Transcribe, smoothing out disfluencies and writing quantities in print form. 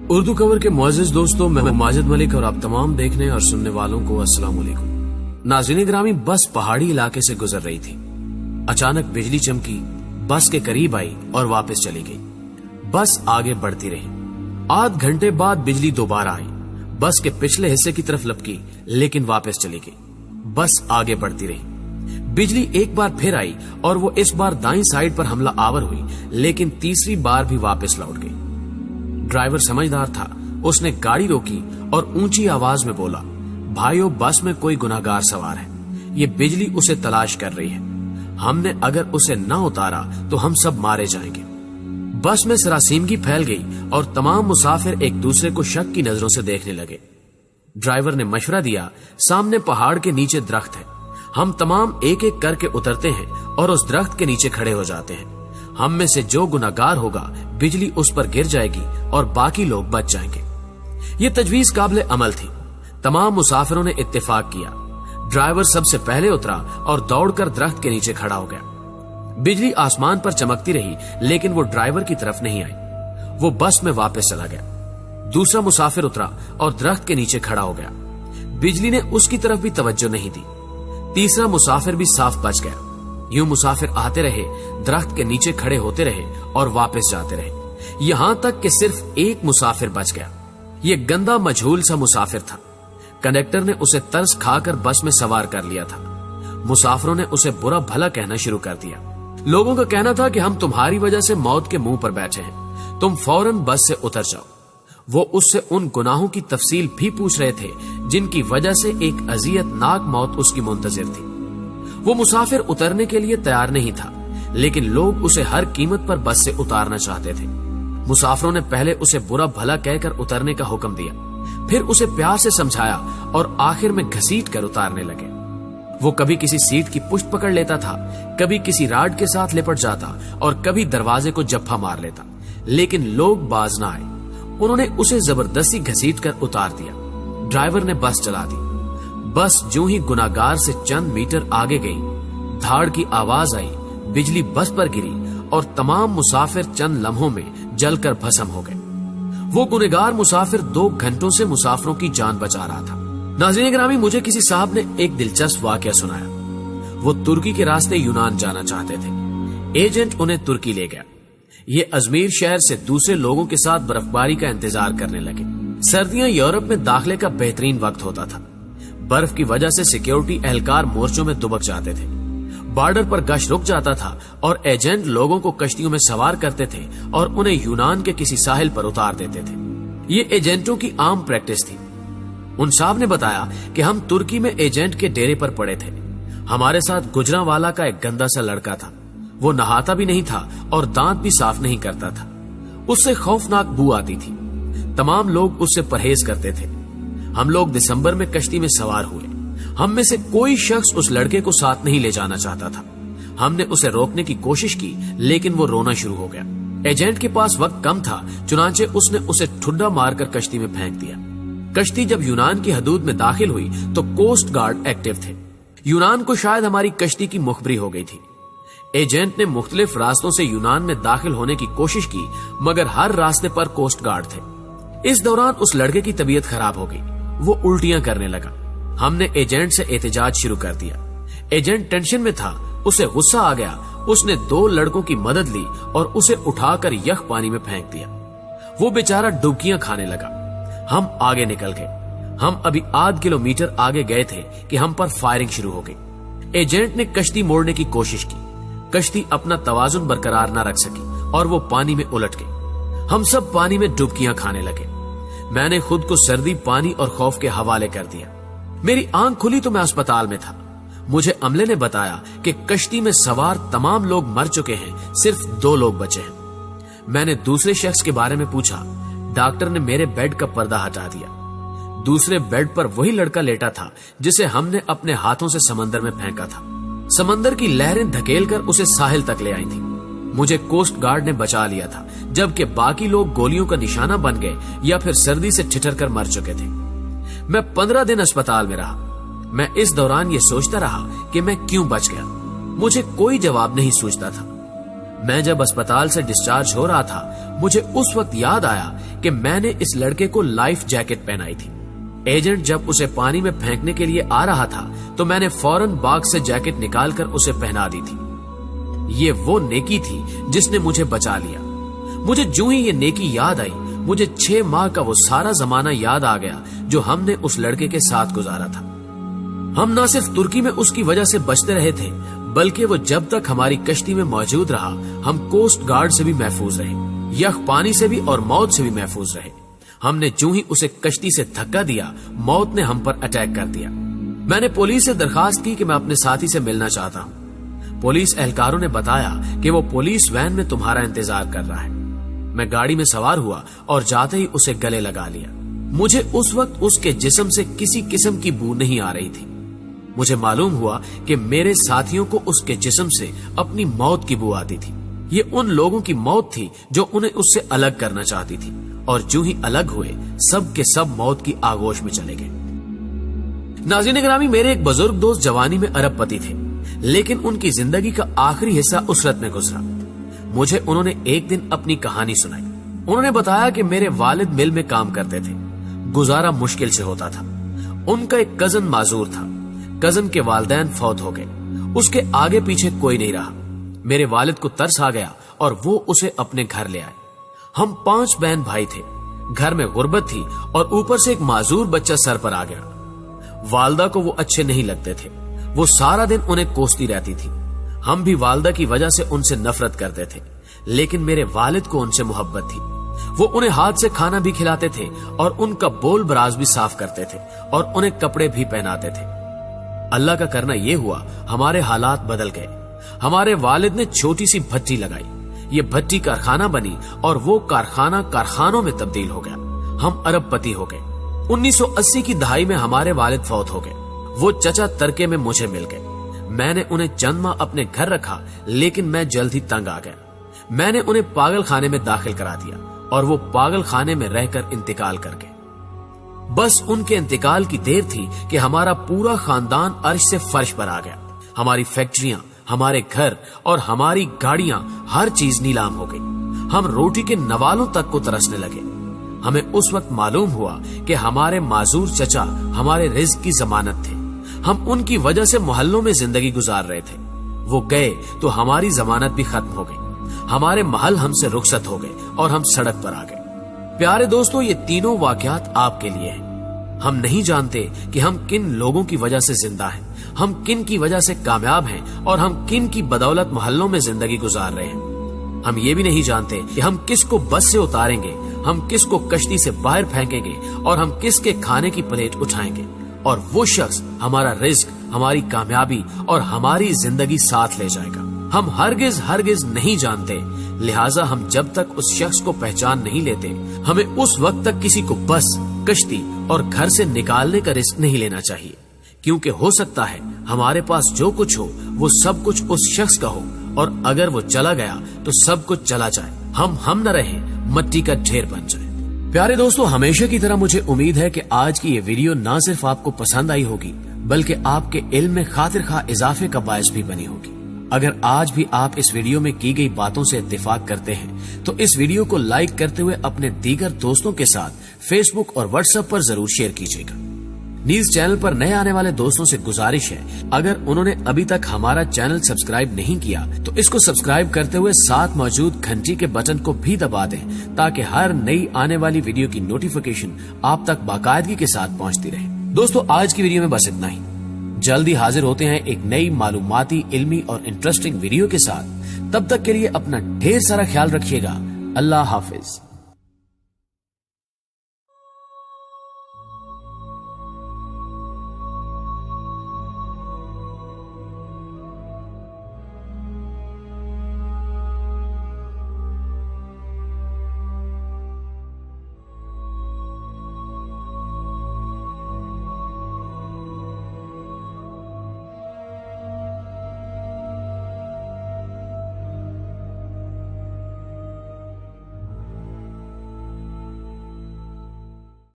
اردو کور کے معزز دوستوں، میں ماجد ملک اور آپ تمام دیکھنے اور سننے والوں کو السلام علیکم۔ ناظرین گرامی، بس پہاڑی علاقے سے گزر رہی تھی، اچانک بجلی چمکی، بس کے قریب آئی اور واپس چلی گئی۔ بس آگے بڑھتی رہی، آدھ گھنٹے بعد بجلی دوبارہ آئی، بس کے پچھلے حصے کی طرف لپکی لیکن واپس چلی گئی۔ بس آگے بڑھتی رہی، بجلی ایک بار پھر آئی اور وہ اس بار دائیں سائیڈ پر حملہ آور ہوئی لیکن تیسری بار بھی واپس لوٹ گئی۔ ڈرائیور سمجھدار تھا، اس نے گاڑی روکی اور اونچی آواز میں بولا، بھائیو بس میں کوئی گناہگار سوار ہے، یہ بجلی اسے تلاش کر رہی ہے، ہم نے اگر اسے نہ اتارا تو ہم سب مارے جائیں گے۔ بس میں سراسیمگی پھیل گئی اور تمام مسافر ایک دوسرے کو شک کی نظروں سے دیکھنے لگے۔ ڈرائیور نے مشورہ دیا، سامنے پہاڑ کے نیچے درخت ہے، ہم تمام ایک ایک کر کے اترتے ہیں اور اس درخت کے نیچے کھڑے ہو جاتے ہیں، ہم میں سے جو گناہگار ہوگا بجلی اس پر گر جائے گی اور باقی لوگ بچ جائیں گے۔ یہ تجویز قابل عمل تھی، تمام مسافروں نے اتفاق کیا۔ ڈرائیور سب سے پہلے اترا اور دوڑ کر درخت کے نیچے کھڑا ہو گیا۔ بجلی آسمان پر چمکتی رہی لیکن وہ ڈرائیور کی طرف نہیں آئی، وہ بس میں واپس چلا گیا۔ دوسرا مسافر اترا اور درخت کے نیچے کھڑا ہو گیا، بجلی نے اس کی طرف بھی توجہ نہیں دی۔ تیسرا مسافر بھی صاف بچ گیا۔ یوں مسافر آتے رہے، درخت کے نیچے کھڑے ہوتے رہے اور واپس جاتے رہے، یہاں تک کہ صرف ایک مسافر بچ گیا۔ یہ گندا مجہول سا مسافر تھا، کنڈکٹر نے اسے ترس کھا کر بس میں سوار کر لیا تھا۔ مسافروں نے اسے برا بھلا کہنا شروع کر دیا۔ لوگوں کا کہنا تھا کہ ہم تمہاری وجہ سے موت کے منہ پر بیٹھے ہیں، تم فوراً بس سے اتر جاؤ۔ وہ اس سے ان گناہوں کی تفصیل بھی پوچھ رہے تھے جن کی وجہ سے ایک اذیت ناک موت اس کی منتظر تھی۔ وہ مسافر اترنے کے لیے تیار نہیں تھا لیکن لوگ اسے ہر قیمت پر بس سے اتارنا چاہتے تھے۔ مسافروں نے پہلے اسے برا بھلا کہہ کر اترنے کا حکم دیا، پھر اسے پیار سے سمجھایا اور آخر میں گھسیٹ کر اتارنے لگے۔ وہ کبھی کسی سیٹ کی پشت پکڑ لیتا تھا، کبھی کسی راڈ کے ساتھ لپٹ جاتا اور کبھی دروازے کو جپھا مار لیتا، لیکن لوگ باز نہ آئے۔ انہوں نے اسے زبردستی گھسیٹ کر اتار دیا۔ ڈرائیور نے بس چلا دی۔ بس جو ہی گناہگار سے چند میٹر آگے گئی، دھاڑ کی آواز آئی، بجلی بس پر گری اور تمام مسافر چند لمحوں میں جل کر بھسم ہو گئے۔ وہ گنہگار مسافر 2 گھنٹوں سے مسافروں کی جان بچا رہا تھا۔ ناظرین گرامی، مجھے کسی صاحب نے ایک دلچسپ واقعہ سنایا۔ وہ ترکی کے راستے یونان جانا چاہتے تھے، ایجنٹ انہیں ترکی لے گیا۔ یہ ازمیر شہر سے دوسرے لوگوں کے ساتھ برفباری کا انتظار کرنے لگے۔ سردیاں یورپ میں داخلے کا بہترین وقت ہوتا تھا، برف کی وجہ سے سیکیورٹی اہلکار مورچوں میں دبک جاتے تھے، بارڈر پر گشت رک جاتا تھا اور ایجنٹ لوگوں کو کشتیوں میں سوار کرتے تھے اور انہیں یونان کے کسی ساحل پر اتار دیتے تھے۔ یہ ایجنٹوں کی عام پریکٹس تھی۔ ان صاحب نے بتایا کہ ہم ترکی میں ایجنٹ کے ڈیرے پر پڑے تھے، ہمارے ساتھ گجراں والا کا ایک گندا سا لڑکا تھا، وہ نہاتا بھی نہیں تھا اور دانت بھی صاف نہیں کرتا تھا، اس سے خوفناک بو آتی تھی، تمام لوگ اس سے پرہیز کرتے تھے۔ ہم لوگ دسمبر میں کشتی میں سوار ہوئے، ہم میں سے کوئی شخص اس لڑکے کو ساتھ نہیں لے جانا چاہتا تھا۔ ہم نے اسے روکنے کی کوشش کی لیکن وہ رونا شروع ہو گیا۔ ایجنٹ کے پاس وقت کم تھا، چنانچہ اس نے اسے ٹھڈا مار کر کشتی میں پھینک دیا۔ کشتی جب یونان کی حدود میں داخل ہوئی تو کوسٹ گارڈ ایکٹیو تھے۔ یونان کو شاید ہماری کشتی کی مخبری ہو گئی تھی۔ ایجنٹ نے مختلف راستوں سے یونان میں داخل ہونے کی کوشش کی مگر ہر راستے پر کوسٹ گارڈ تھے۔ اس دوران اس لڑکے کی طبیعت خراب ہو گئی، وہ الٹیاں کرنے لگا۔ ہم نے ایجنٹ سے احتجاج شروع کر دیا۔ ایجنٹ ٹینشن میں تھا، اسے غصہ آ گیا، اس نے 2 لڑکوں کی مدد لی اور اسے اٹھا کر یخ پانی میں پھینک دیا۔ وہ بیچارہ ڈبکیاں کھانے لگا۔ ہم آگے نکل گئے۔ ہم ابھی آدھ کلومیٹر آگے گئے تھے کہ ہم پر فائرنگ شروع ہو گئی۔ ایجنٹ نے کشتی موڑنے کی کوشش کی، کشتی اپنا توازن برقرار نہ رکھ سکی اور وہ پانی میں الٹ گئی۔ ہم سب پانی میں ڈبکیاں کھانے لگے۔ میں نے خود کو سردی، پانی اور خوف کے حوالے کر دیا۔ میری آنکھ کھلی تو میں اسپتال میں تھا۔ مجھے عملے نے بتایا کہ کشتی میں سوار تمام لوگ مر چکے ہیں، صرف 2 لوگ بچے ہیں۔ میں نے دوسرے شخص کے بارے میں پوچھا، ڈاکٹر نے میرے بیڈ کا پردہ ہٹا دیا۔ دوسرے بیڈ پر وہی لڑکا لیٹا تھا جسے ہم نے اپنے ہاتھوں سے سمندر میں پھینکا تھا۔ سمندر کی لہریں دھکیل کر اسے ساحل تک لے آئی تھی۔ مجھے کوسٹ گارڈ نے بچا لیا تھا، جبکہ باقی لوگ گولیوں کا نشانہ بن گئے یا پھر سردی سے ٹھٹر کر مر چکے تھے۔ میں 15 دن اسپتال میں رہا۔ میں اس دوران یہ سوچتا رہا کہ میں کیوں بچ گیا، مجھے کوئی جواب نہیں سوچتا تھا۔ میں جب اسپتال سے ڈسچارج ہو رہا تھا، مجھے اس وقت یاد آیا کہ میں نے اس لڑکے کو لائف جیکٹ پہنائی تھی۔ ایجنٹ جب اسے پانی میں پھینکنے کے لیے آ رہا تھا تو میں نے فوراً باغ سے جیکٹ نکال کر اسے پہنا دی تھی۔ یہ وہ نیکی تھی جس نے مجھے بچا لیا۔ مجھے جو ہی یہ نیکی یاد آئی، مجھے 6 ماہ کا وہ سارا زمانہ یاد آ گیا جو ہم نے اس لڑکے کے ساتھ گزارا تھا۔ ہم نہ صرف ترکی میں اس کی وجہ سے بچتے رہے تھے، بلکہ وہ جب تک ہماری کشتی میں موجود رہا ہم کوسٹ گارڈ سے بھی محفوظ رہے، یخ پانی سے بھی اور موت سے بھی محفوظ رہے۔ ہم نے جو ہی اسے کشتی سے دھکا دیا، موت نے ہم پر اٹیک کر دیا۔ میں نے پولیس سے درخواست کی کہ میں اپنے ساتھی سے ملنا چاہتا ہوں۔ پولیس اہلکاروں نے بتایا کہ وہ پولیس وین میں تمہارا انتظار کر رہا ہے۔ میں گاڑی میں سوار ہوا اور جاتے ہی اسے گلے لگا لیا۔ مجھے اس وقت اس کے جسم سے کسی قسم کی بو نہیں آ رہی تھی۔ مجھے معلوم ہوا کہ میرے ساتھیوں کو اس کے جسم سے اپنی موت کی بو آتی تھی۔ یہ ان لوگوں کی موت تھی جو انہیں اس سے الگ کرنا چاہتی تھی، اور جو ہی الگ ہوئے سب کے سب موت کی آغوش میں چلے گئے۔ ناظرین گرامی، میرے ایک بزرگ دوست جوانی میں ارب پتی تھے، لیکن ان کی زندگی کا آخری حصہ اسرت میں گزرا۔ مجھے انہوں نے ایک دن اپنی کہانی سنائی۔ انہوں نے بتایا کہ میرے والد مل میں کام کرتے تھے، گزارا مشکل سے ہوتا تھا۔ ان کا ایک کزن معذور تھا۔ کزن کے والدین فوت ہو گئے، اس کے آگے پیچھے کوئی نہیں رہا۔ میرے والد کو ترس آ گیا اور وہ اسے اپنے گھر لے آئے۔ ہم 5 بہن بھائی تھے، گھر میں غربت تھی اور اوپر سے ایک معذور بچہ سر پر آ گیا۔ والدہ کو وہ اچھے نہیں لگتے تھے، وہ سارا دن انہیں کوستی رہتی تھی۔ ہم بھی والدہ کی وجہ سے ان سے نفرت کرتے تھے، لیکن میرے والد کو ان سے محبت تھی۔ وہ انہیں ہاتھ سے کھانا بھی کھلاتے تھے اور ان کا بول براز بھی صاف کرتے تھے اور انہیں کپڑے بھی پہناتے تھے۔ اللہ کا کرنا یہ ہوا، ہمارے حالات بدل گئے۔ ہمارے والد نے چھوٹی سی بھٹی لگائی، یہ بھٹی کارخانہ بنی اور وہ کارخانہ کارخانوں میں تبدیل ہو گیا۔ ہم ارب پتی ہو گئے۔ 1980 کی دہائی میں ہمارے والد فوت ہو گئے۔ وہ چچا ترکے میں مجھے مل گئے۔ میں نے انہیں چند ماہ اپنے گھر رکھا، لیکن میں جلد ہی تنگ آ گیا۔ میں نے انہیں پاگل خانے میں داخل کرا دیا اور وہ پاگل خانے میں رہ کر انتقال کر گئے۔ بس ان کے انتقال کی دیر تھی کہ ہمارا پورا خاندان عرش سے فرش پر آ گیا۔ ہماری فیکٹریاں، ہمارے گھر اور ہماری گاڑیاں، ہر چیز نیلام ہو گئی۔ ہم روٹی کے نوالوں تک کو ترسنے لگے۔ ہمیں اس وقت معلوم ہوا کہ ہمارے معذور چچا ہمارے رزق کی ضمانت تھے۔ ہم ان کی وجہ سے محلوں میں زندگی گزار رہے تھے۔ وہ گئے تو ہماری ضمانت بھی ختم ہو گئی۔ ہمارے محل ہم سے رخصت ہو گئے اور ہم سڑک پر آ گئے۔ پیارے دوستو، یہ تینوں واقعات آپ کے لیے ہیں۔ ہم نہیں جانتے کہ ہم کن لوگوں کی وجہ سے زندہ ہیں، ہم کن کی وجہ سے کامیاب ہیں اور ہم کن کی بدولت محلوں میں زندگی گزار رہے ہیں۔ ہم یہ بھی نہیں جانتے کہ ہم کس کو بس سے اتاریں گے، ہم کس کو کشتی سے باہر پھینکیں گے اور ہم کس کے کھانے کی پلیٹ اٹھائیں گے، اور وہ شخص ہمارا رزق، ہماری کامیابی اور ہماری زندگی ساتھ لے جائے گا۔ ہم ہرگز نہیں جانتے، لہٰذا ہم جب تک اس شخص کو پہچان نہیں لیتے، ہمیں اس وقت تک کسی کو بس، کشتی اور گھر سے نکالنے کا رسک نہیں لینا چاہیے، کیونکہ ہو سکتا ہے ہمارے پاس جو کچھ ہو وہ سب کچھ اس شخص کا ہو، اور اگر وہ چلا گیا تو سب کچھ چلا جائے، ہم نہ رہیں، مٹی کا ڈھیر بن جائے۔ پیارے دوستو، ہمیشہ کی طرح مجھے امید ہے کہ آج کی یہ ویڈیو نہ صرف آپ کو پسند آئی ہوگی بلکہ آپ کے علم میں خاطر خواہ اضافے کا باعث بھی بنی ہوگی۔ اگر آج بھی آپ اس ویڈیو میں کی گئی باتوں سے اتفاق کرتے ہیں تو اس ویڈیو کو لائک کرتے ہوئے اپنے دیگر دوستوں کے ساتھ فیس بک اور واٹس ایپ پر ضرور شیئر کیجیے گا۔ نیز چینل پر نئے آنے والے دوستوں سے گزارش ہے، اگر انہوں نے ابھی تک ہمارا چینل سبسکرائب نہیں کیا تو اس کو سبسکرائب کرتے ہوئے ساتھ موجود گھنٹی کے بٹن کو بھی دبا دیں تاکہ ہر نئی آنے والی ویڈیو کی نوٹیفیکیشن آپ تک باقاعدگی کے ساتھ پہنچتی رہے۔ دوستو، آج کی ویڈیو میں بس اتنا ہی۔ جلدی حاضر ہوتے ہیں ایک نئی معلوماتی، علمی اور انٹرسٹنگ ویڈیو کے ساتھ۔ تب تک کے لیے اپنا ڈھیر سارا خیال رکھیے گا۔ اللہ حافظ۔